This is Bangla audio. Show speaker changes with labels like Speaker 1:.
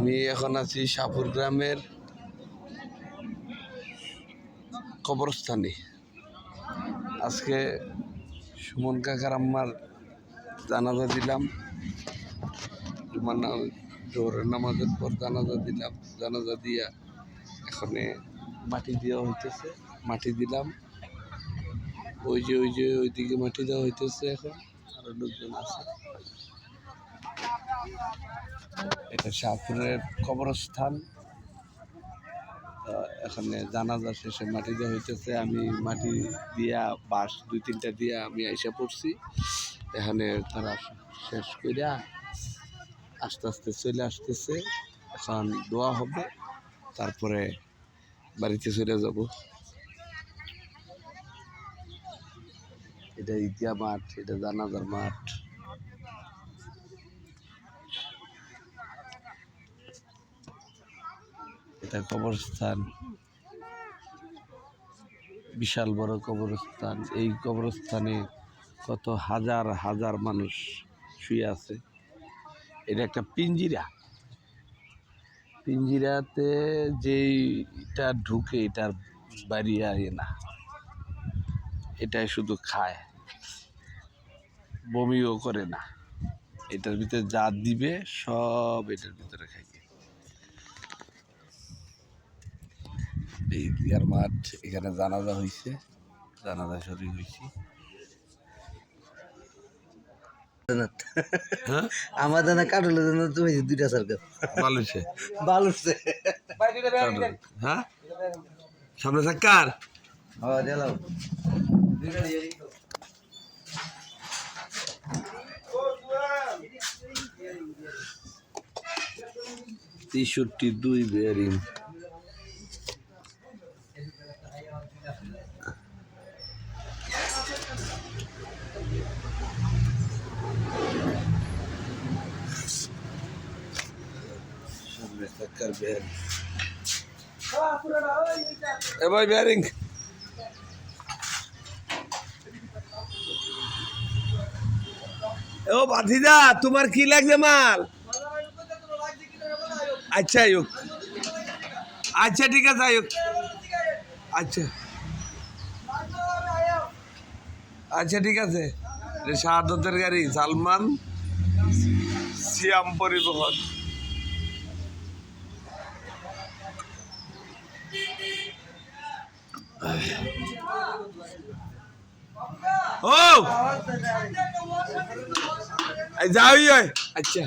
Speaker 1: আমি এখন আছি শাহপুর গ্রামের কবরস্থানে। আজকে সুমন কাকার আম্মার জানাজা দিলাম, জোহরের নামাজের পর জানাজা দিলাম। জানাজা দিয়া এখানে মাটি দেওয়া হইতেছে, মাটি দিলাম। ওই যে ওইদিকে মাটি দেওয়া হইতেছে। এখন আরো লোকজন আছে। এটা শাহপুরের কবরস্থান। এখানে জানাজা শেষে মাটি দেওয়া হইতেছে। আমি মাটি দিয়া বাঁশ 2-3টা দিয়া আমি আইসা পড়ছি। এখানে তারা শেষ কইরা আস্তে আস্তে চলে আসতেছে। এখন দোয়া হবে, তারপরে বাড়িতে চলে যাব। এটা ঈদগাহ মাঠ, এটা জানাজার মাঠ। এটা কবরস্থান, বিশাল বড় কবরস্থান। এই কবরস্থানে কত হাজার হাজার মানুষ শুয়ে আছে। এটা একটা পিঞ্জিরা। পিঞ্জিরাতে যেইটা ঢুকে এটার বাইরে আয় না, এটাই শুধু খায়, বমিও করে না। এটার ভিতরে যা দিবে সব এটার ভিতরে খাইবে। এই ঈদগাহ মাঠ, এখানে জানাজা হয়েছে, জানাজা শরীর হয়েছি।
Speaker 2: আমাদের না কাটলের জন্য তুমি 2টা সরকার
Speaker 1: বালুছে
Speaker 2: বালুছে।
Speaker 1: হ্যাঁ, সামনে সরকার।
Speaker 2: হ্যাঁ দিলাম।
Speaker 1: 63 বেয়ারিং। সামনে সরকার বেয়ারিং। এ ভাই বেয়ারিং। ও বাধিদা, তোমার কি লাগছে মাল? আচ্ছা আয়ুক, আচ্ছা ঠিক আছে আয়ুক। আচ্ছা আচ্ছা ঠিক আছে। শাহাদতের গাড়ি, সালমান সিয়াম পরিবহন। ও যাও। আচ্ছা